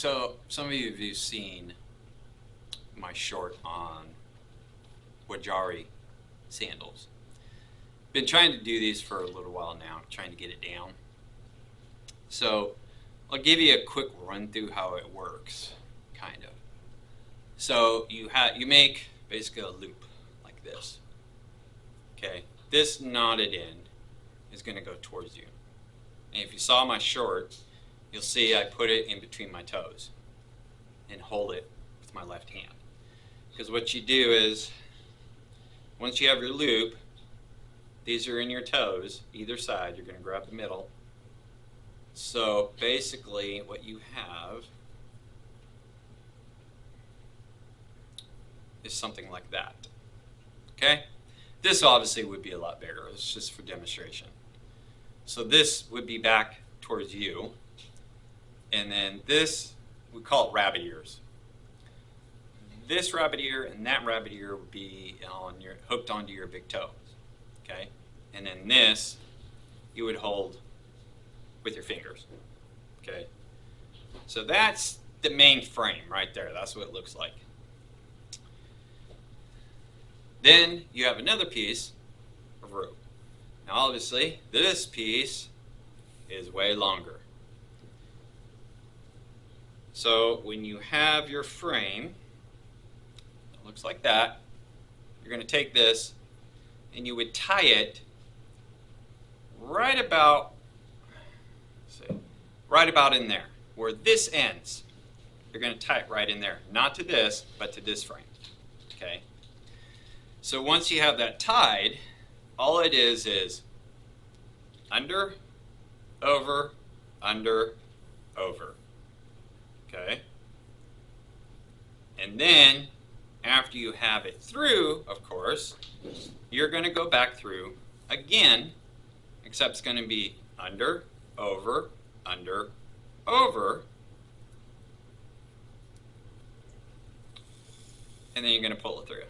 So some of you have seen my short on waraji sandals. Been trying to do these for a little while now, trying to get it down. So I'll give you a quick run through how it works, kind of. So you make basically a loop like this. Okay, this knotted end is going to go towards you. And if you saw my short, you'll see I put it in between my toes and hold it with my left hand. Because what you do is, once you have your loop, these are in your toes, either side, you're going to grab the middle. So basically what you have is something like that. Okay? This obviously would be a lot bigger. It's just for demonstration. So this would be back towards you. And then this, we call it rabbit ears. This rabbit ear and that rabbit ear would be hooked onto your big toes. Okay? And then this, you would hold with your fingers. Okay? So that's the main frame right there. That's what it looks like. Then you have another piece of rope. Now obviously, this piece is way longer. So when you have your frame, it looks like that, you're going to take this and you would tie it right about in there, where this ends. You're going to tie it right in there, not to this, but to this frame. Okay? So once you have that tied, all it is under, over, under, over. Okay? And then, after you have it through, of course, you're going to go back through again, except it's going to be under, over, over, and then you're going to pull it through.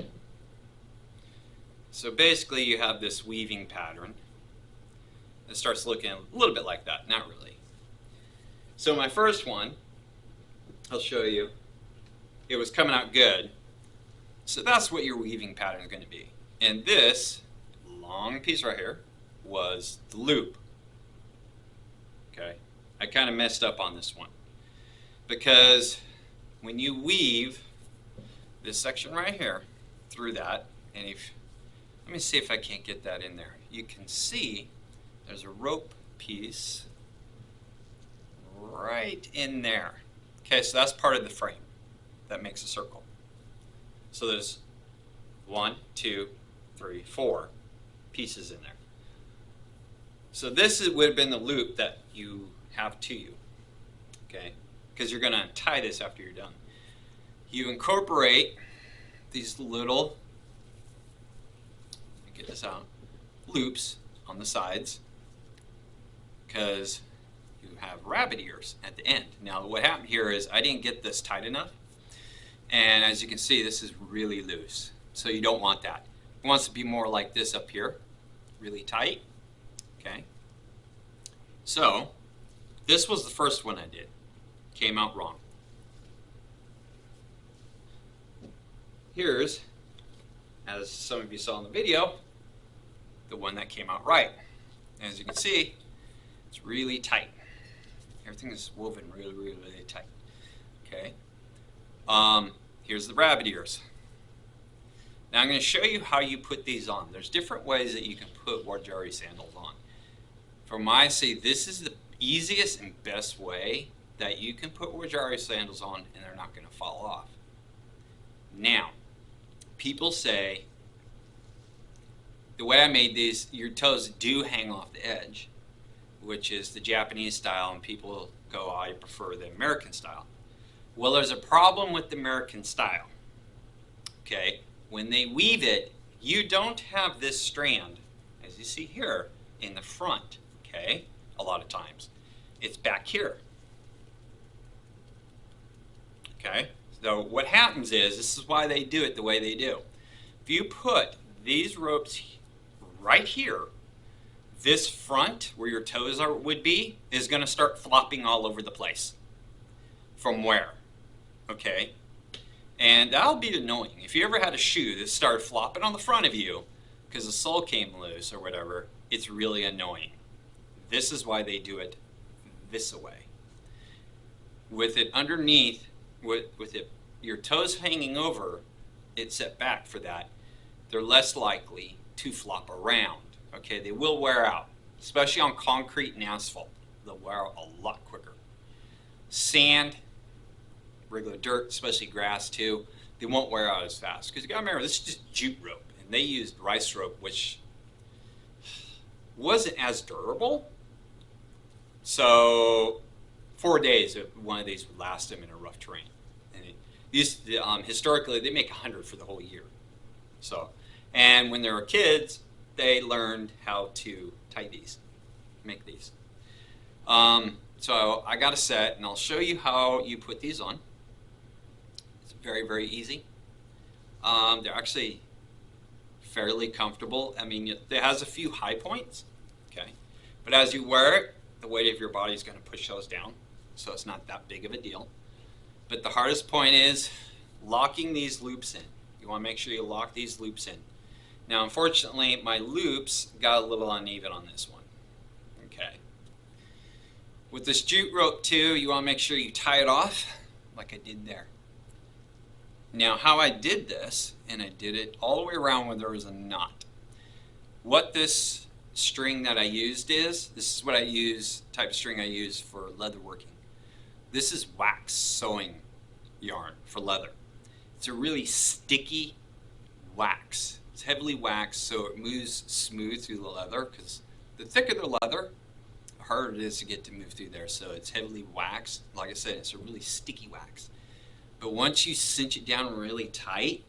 So basically you have this weaving pattern. It starts looking a little bit like that, not really. So my first one, I'll show you, it was coming out good. So that's what your weaving pattern is going to be. And this long piece right here was the loop. Okay, I kind of messed up on this one because when you weave this section right here through that, and let me see if I can't get that in there. You can see there's a rope piece right in there. Okay, so that's part of the frame that makes a circle. So there's 1, 2, 3, 4 pieces in there. So this would have been the loop that you have to you, okay? Because you're going to tie this after you're done. You incorporate these little, let me get this out, loops on the sides, because you have rabbit ears at the end. Now what happened here is I didn't get this tight enough, and as you can see, this is really loose, so you don't want that. It wants to be more like this up here, really tight. Okay, so this was the first one I did. Came out wrong. Here's, as some of you saw in the video, the one that came out right. As you can see, it's really tight. Everything is woven really, really, really tight. Okay. Here's the rabbit ears. Now I'm going to show you how you put these on. There's different ways that you can put waraji sandals on. From my say, this is the easiest and best way that you can put waraji sandals on and they're not going to fall off. Now, people say, the way I made these, your toes do hang off the edge, which is the Japanese style, and people go, I prefer the American style. Well, there's a problem with the American style. Okay, when they weave it, you don't have this strand, as you see here, in the front, okay, a lot of times. It's back here. Okay, so what happens is, this is why they do it the way they do. If you put these ropes right here, this front, where your toes would be, is going to start flopping all over the place. from wear, okay? And that'll be annoying. If you ever had a shoe that started flopping on the front of you because the sole came loose or whatever, it's really annoying. This is why they do it this way. With it underneath, with it, your toes hanging over, it's set back for that. They're less likely to flop around. Okay, they will wear out, especially on concrete and asphalt. They'll wear out a lot quicker. Sand, regular dirt, especially grass too, they won't wear out as fast. Because you gotta remember, this is just jute rope, and they used rice rope, which wasn't as durable. So 4 days, one of these would last them in a rough terrain. And historically, they make 100 for the whole year. So, and when they were kids, they learned how to tie these, make these. So I got a set, and I'll show you how you put these on. It's very, very easy. They're actually fairly comfortable. I mean, it has a few high points, okay? But as you wear it, the weight of your body is going to push those down, so it's not that big of a deal. But the hardest point is locking these loops in. You want to make sure you lock these loops in. Now, unfortunately, my loops got a little uneven on this one. Okay. With this jute rope too, you want to make sure you tie it off like I did there. Now, how I did this, and I did it all the way around when there was a knot. What this string that I used this is what I use, type of string I use for leather working. This is wax sewing yarn for leather. It's a really sticky wax. It's heavily waxed, so it moves smooth through the leather, because the thicker the leather, the harder it is to get to move through there. So it's heavily waxed. Like I said, it's a really sticky wax. But once you cinch it down really tight,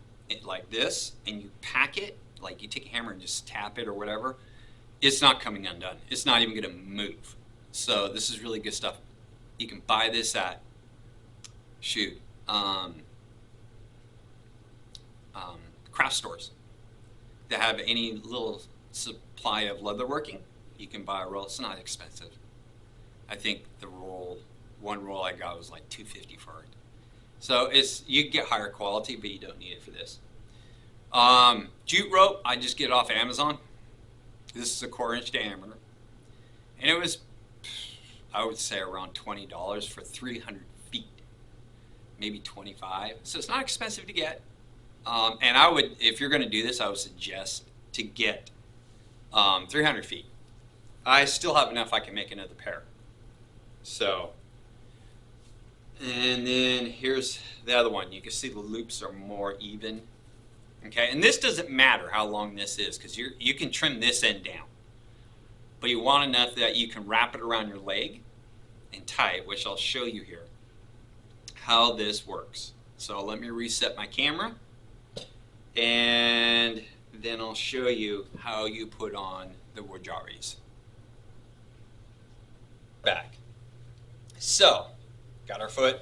like this, and you pack it, like you take a hammer and just tap it or whatever, it's not coming undone. It's not even going to move. So this is really good stuff. You can buy this at, craft stores that have any little supply of leatherworking. You can buy a roll. It's not expensive. I think the one roll I got was like $2.50 for it. So you can get higher quality, but you don't need it for this. Jute rope, I just get it off Amazon. This is a 1/4-inch diameter. And it was, I would say, around $20 for 300 feet. Maybe 25. So it's not expensive to get. And I would, if you're going to do this, I would suggest to get 300 feet. I still have enough I can make another pair. So, and then here's the other one. You can see the loops are more even. Okay, and this doesn't matter how long this is, because you can trim this end down. But you want enough that you can wrap it around your leg and tie it, which I'll show you here how this works. So let me reset my camera, and then I'll show you how you put on the wajaris. Back. So, got our foot,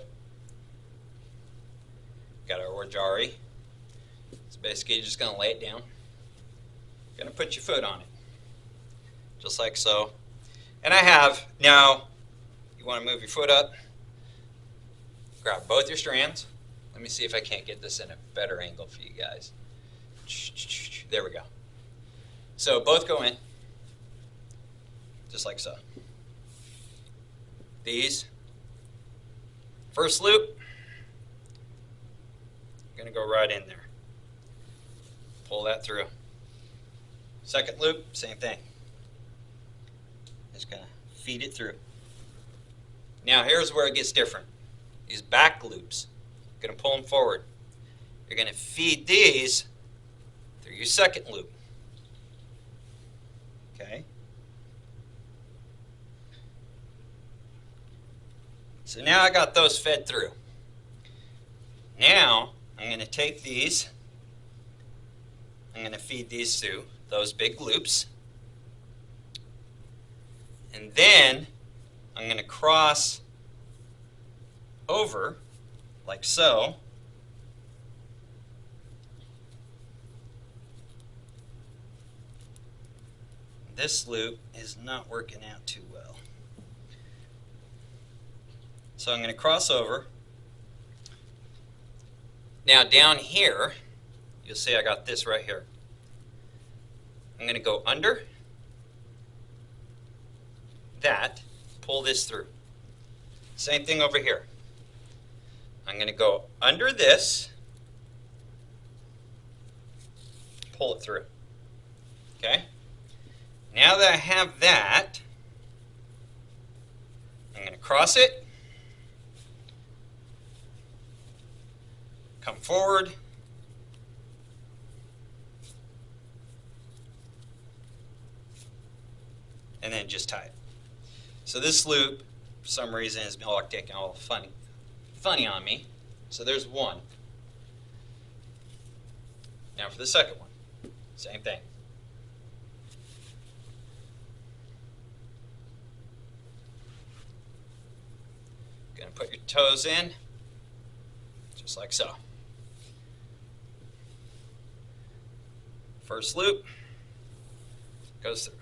got our wajari. So basically you're just going to lay it down. You're going to put your foot on it, just like so. And I have, now, you want to move your foot up, grab both your strands. Let me see if I can't get this in a better angle for you guys. There we go. So both go in, just like so. These, first loop, I'm going to go right in there. Pull that through. Second loop, same thing. Just going to feed it through. Now here's where it gets different. These back loops, going to pull them forward. You're going to feed these through your second loop. Okay? So now I got those fed through. Now I'm going to take these, I'm going to feed these through those big loops. And then I'm going to cross over like so. This loop is not working out too well. So I'm going to cross over Now down here, you'll see I got this right here. I'm going to go under that, pull this through. Same thing over here. I'm going to go under this, pull it through. Okay? Now that I have that, I'm going to cross it, come forward, and then just tie it. So this loop, for some reason, has been acting all funny on me. So there's one. Now for the second one, same thing. Gonna put your toes in, just like so. First loop goes through.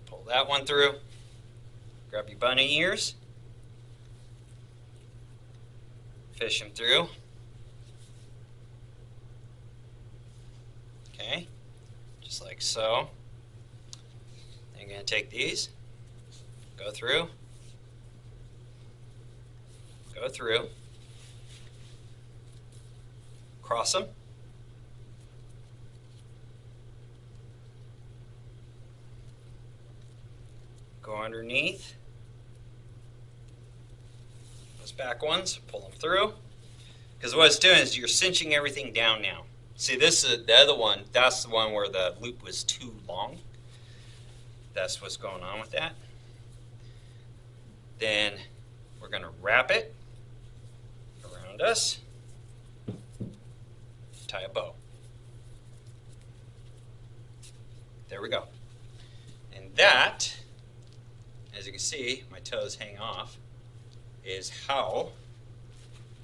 Pull that one through. Grab your bunny ears. Fish them through. Okay, just like so. Then you're going to take these, go through, cross them, go underneath those back ones, pull them through, because what it's doing is you're cinching everything down now. See, this is the other one. That's the one where the loop was too long. That's what's going on with that. Then we're going to wrap it around us, tie a bow. There we go. And that, as you can see, my toes hang off, is how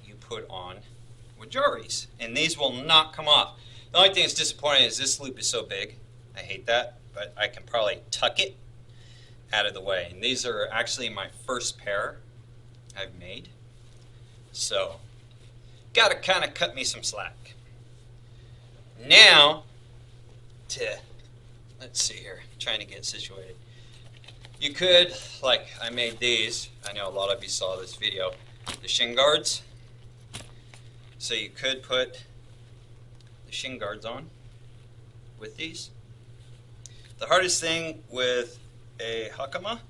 you put on wajaris. And these will not come off. The only thing that's disappointing is this loop is so big. I hate that, but I can probably tuck it out of the way. And these are actually my first pair I've made. So, gotta kind of cut me some slack. Now, let's see here, trying to get situated. You could, like I made these, I know a lot of you saw this video, the shin guards. So you could put the shin guards on with these. The hardest thing with a hakama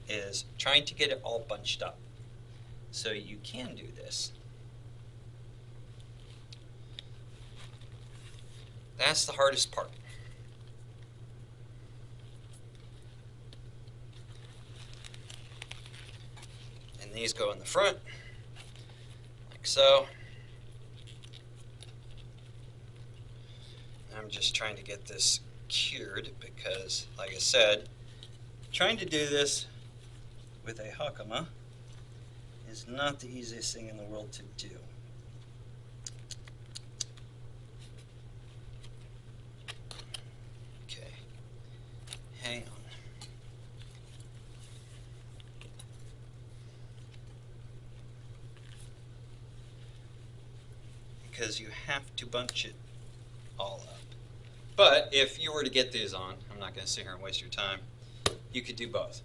is trying to get it all bunched up. So you can do this. That's the hardest part. And these go in the front, like so. I'm just trying to get this cured because, like I said, trying to do this with a hakama is not the easiest thing in the world to do. Okay, hang on. Because you have to bunch it all up. But if you were to get these on, I'm not going to sit here and waste your time, you could do both.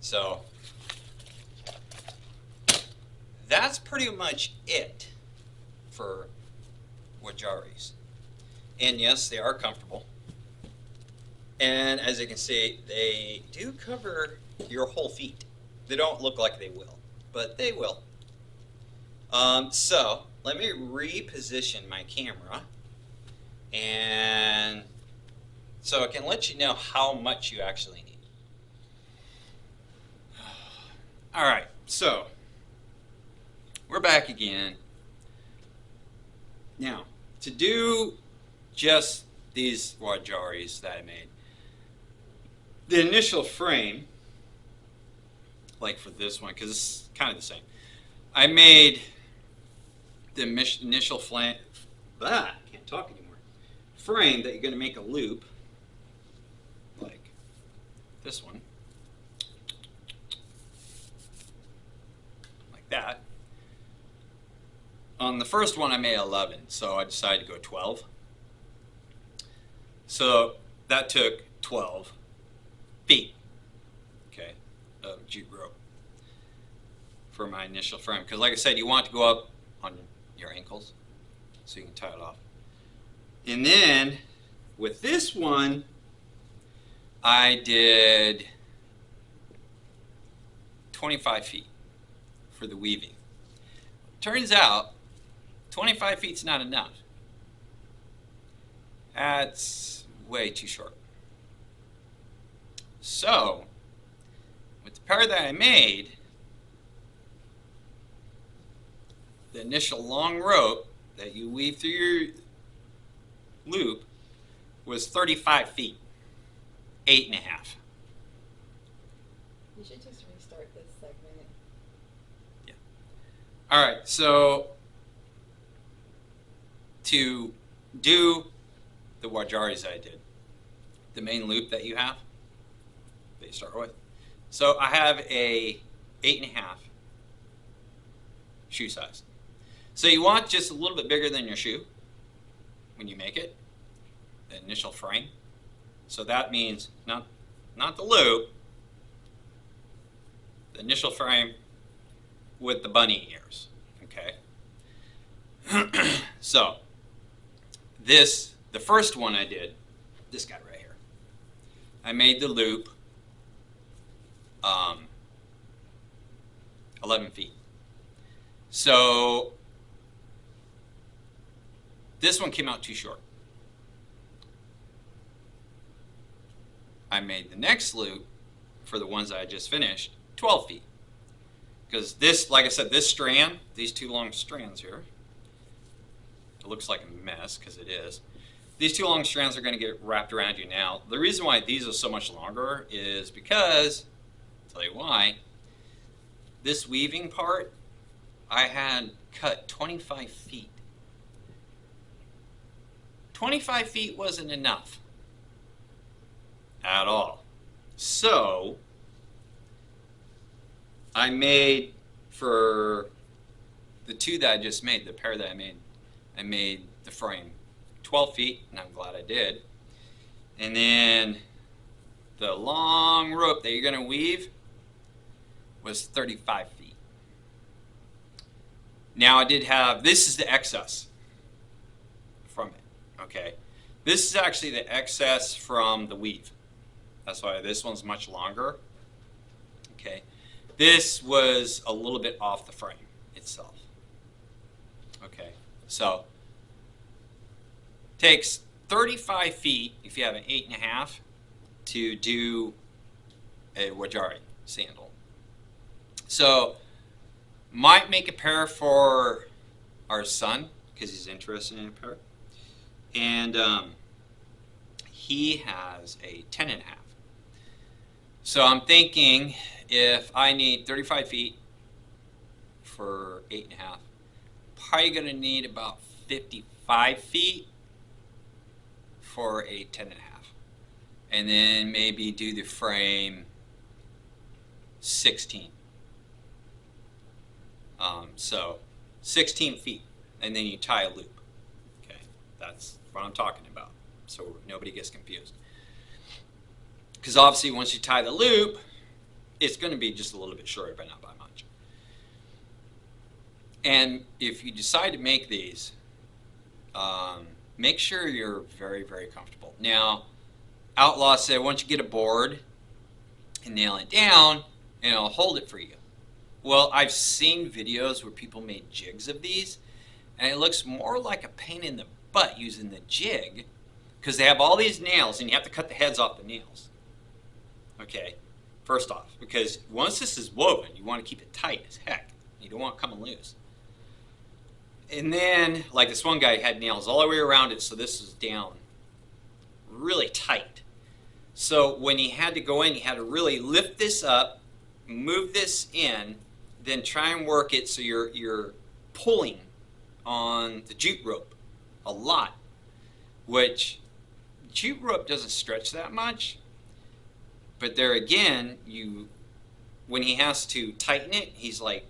So that's pretty much it for wajaris. And yes, they are comfortable. And as you can see, they do cover your whole feet. They don't look like they will, but they will. So let me reposition my camera, and so I can let you know how much you actually need. All right, so we're back again. Now, to do just these wajaris that I made, the initial frame, like for this one, because it's kind of the same, I made the initial frame that you're going to make a loop, like this one, like that. On the first one I made 11, so I decided to go 12. So that took 12 feet, okay, of jute rope for my initial frame. Because like I said, you want it to go up on your ankles so you can tie it off. And then with this one, I did 25 feet for the weaving. Turns out 25 feet's not enough. That's way too short. So with the pair that I made, the initial long rope that you weave through your loop was 35 feet, 8.5. You should just restart this segment. Yeah. All right, so to do the wajaris I did, the main loop that you have, that you start with. So I have a 8.5 shoe size. So you want just a little bit bigger than your shoe when you make it, the initial frame. So that means not the loop, the initial frame with the bunny ears, okay? So the first one I did, this guy right here, I made the loop 11 feet. So this one came out too short. I made the next loop for the ones that I just finished 12 feet. Because this, like I said, this strand, these two long strands here, it looks like a mess because it is. These two long strands are going to get wrapped around you now. The reason why these are so much longer is because, I'll tell you why, this weaving part, I had cut 25 feet. 25 feet wasn't enough at all. So I made, for the two that I just made, the pair that I made the frame 12 feet, and I'm glad I did. And then the long rope that you're going to weave was 35 feet. Now I did have, this is the excess from it, okay? This is actually the excess from the weave. That's why this one's much longer, okay? This was a little bit off the frame itself, okay? So takes 35 feet, if you have an 8.5, to do a wajari sandal. So might make a pair for our son because he's interested in a pair, and he has a 10.5. So I'm thinking if I need 35 feet for 8.5, probably going to need about 55 feet for a 10.5, and then maybe do the frame 16. So 16 feet, and then you tie a loop. Okay, that's what I'm talking about, so nobody gets confused. Because obviously once you tie the loop, it's going to be just a little bit shorter, but not by much. And if you decide to make these, make sure you're very, very comfortable. Now, Outlaw said once you get a board and nail it down, and it'll hold it for you. Well, I've seen videos where people made jigs of these, and it looks more like a pain in the butt using the jig, because they have all these nails, and you have to cut the heads off the nails. Okay, first off, because once this is woven, you want to keep it tight as heck. You don't want it coming loose. And then, like this one guy had nails all the way around it, so this is down really tight. So when he had to go in, he had to really lift this up, move this in, then try and work it so you're pulling on the jute rope a lot, which jute rope doesn't stretch that much, But there again, when he has to tighten it, he's like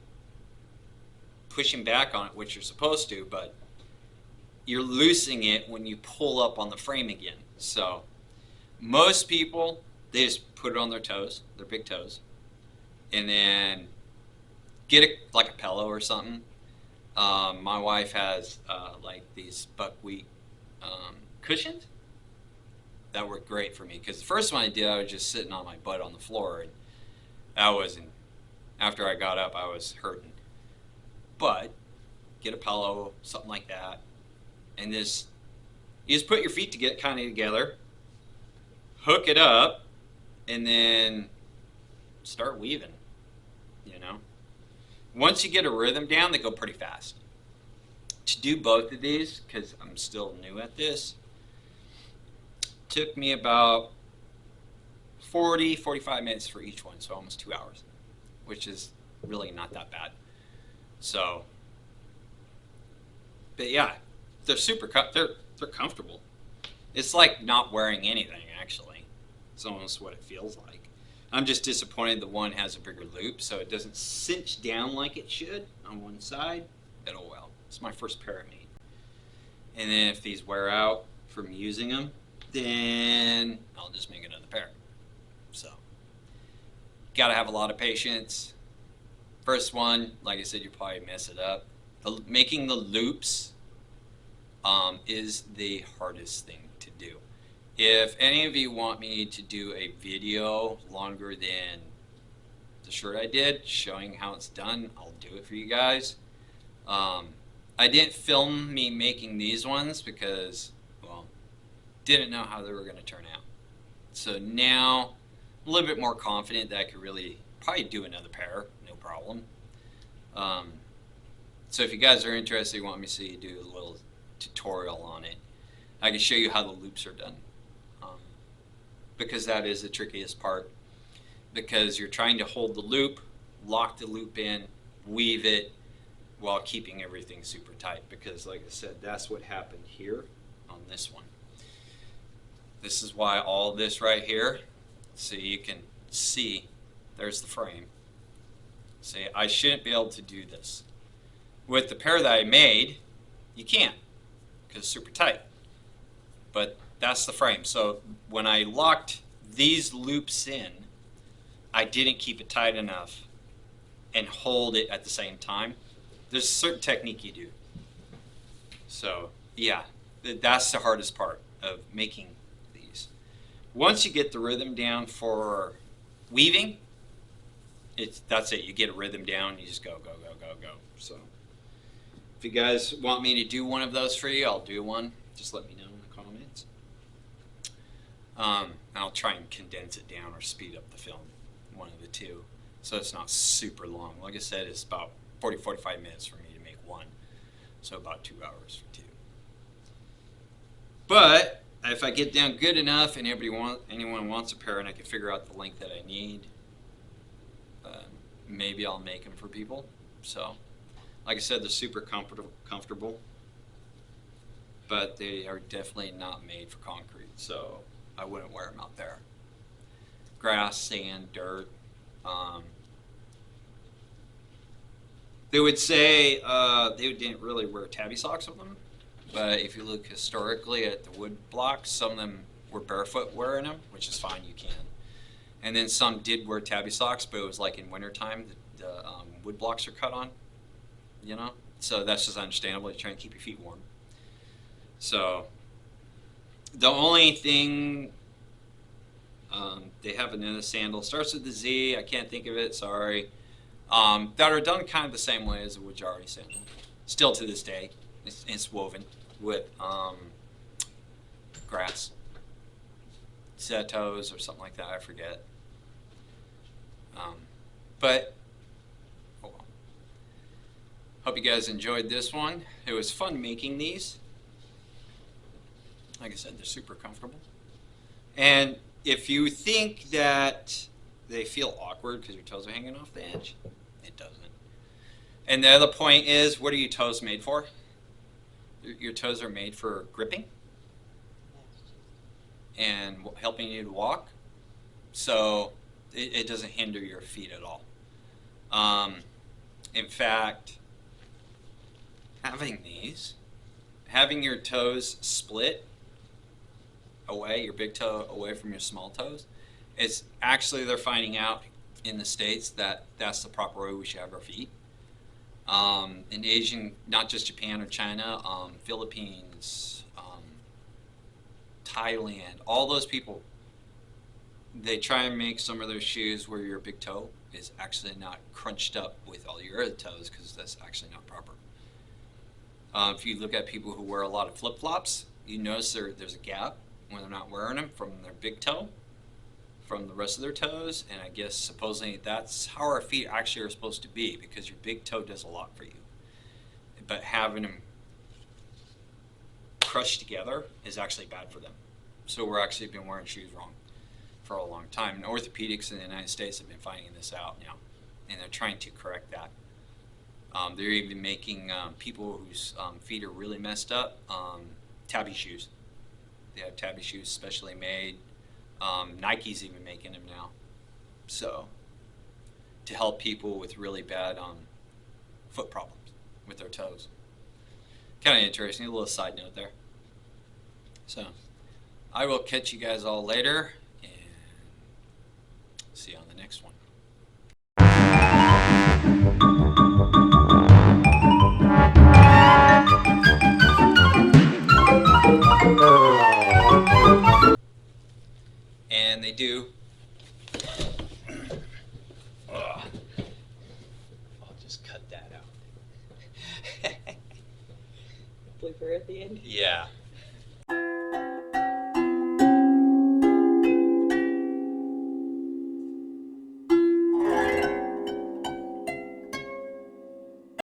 pushing back on it, which you're supposed to, but you're loosening it when you pull up on the frame again. So most people, they just put it on their toes, their big toes, and then get like a pillow or something. My wife has like these buckwheat cushions that worked great for me, because the first one I did, I was just sitting on my butt on the floor, and after I got up, I was hurting. But get a pillow, something like that, and you just put your feet kind of together, hook it up, and then start weaving, you know. Once you get a rhythm down, they go pretty fast. To do both of these, because I'm still new at this, took me about 45 minutes for each one, so almost 2 hours, which is really not that bad. So, but yeah, they're they're comfortable. It's like not wearing anything, actually. It's almost what it feels like. I'm just disappointed the one has a bigger loop, so it doesn't cinch down like it should on one side. But oh well, it's my first pair I made. And then if these wear out from using them, then I'll just make another pair. So, gotta have a lot of patience. First one, like I said, you probably mess it up. Making the loops is the hardest thing to do. If any of you want me to do a video longer than the shirt I did, showing how it's done, I'll do it for you guys. I didn't film me making these ones because, well, didn't know how they were going to turn out. So now, I'm a little bit more confident that I could really probably do another pair, no problem. So if you guys are interested, you want me to see you do a little tutorial on it, I can show you how the loops are done. Because that is the trickiest part, because you're trying to hold the loop, lock the loop in, weave it, while keeping everything super tight, because like I said, that's what happened here on this one. This is why all this right here, so you can see, there's the frame. See, I shouldn't be able to do this. With the pair that I made, you can't, because it's super tight. But that's the frame. So when I locked these loops in, I didn't keep it tight enough and hold it at the same time. There's a certain technique you do. So yeah, that's the hardest part of making these. Once you get the rhythm down for weaving, that's it. You get a rhythm down, you just go, go, go, go, go. So if you guys want me to do one of those for you, I'll do one. Just let me know in the comments. I'll try and condense it down or speed up the film, one of the two, so it's not super long. Like I said, it's about 45 minutes for me to make one, so about 2 hours for two. But if I get down good enough and anyone wants a pair and I can figure out the length that I need, maybe I'll make them for people. So like I said, they're super comfortable, but they are definitely not made for concrete, so I wouldn't wear them out there. Grass, sand, dirt. They would say they didn't really wear tabby socks with them, but if you look historically at the wood blocks, some of them were barefoot wearing them, which is fine, you can. And then some did wear tabby socks, but it was like in wintertime, the wood blocks are cut on, you know? So that's just understandable. You're trying to keep your feet warm. So the only thing, they have another sandal, starts with the Z, I can't think of it, sorry, that are done kind of the same way as the waraji sandal. Still to this day, it's woven with grass, setos or something like that, I forget. But oh well. Hope you guys enjoyed this one. It was fun making these. Like I said, they're super comfortable. And if you think that they feel awkward because your toes are hanging off the edge, it doesn't. And the other point is, what are your toes made for? Your toes are made for gripping and helping you to walk. So it doesn't hinder your feet at all. In fact, having your toes split away, your big toe away from your small toes, it's actually, they're finding out in the States that that's the proper way we should have our feet. In Asian, not just Japan or China, Philippines, Thailand, all those people, they try and make some of their shoes where your big toe is actually not crunched up with all your other toes, because that's actually not proper. If you look at people who wear a lot of flip-flops, you notice there's a gap when they're not wearing them from their big toe, from the rest of their toes, and I guess supposedly that's how our feet actually are supposed to be, because your big toe does a lot for you. But having them crushed together is actually bad for them. So we're actually been wearing shoes wrong for a long time. And orthopedics in the United States have been finding this out now, and they're trying to correct that. They're even making people whose feet are really messed up tabby shoes. They have tabby shoes specially made. Nike's even making them now. So to help people with really bad foot problems with their toes. Kind of interesting, a little side note there. So I will catch you guys all later, and see you on the next one. And they do. I'll just cut that out. Blooper at the end. Yeah.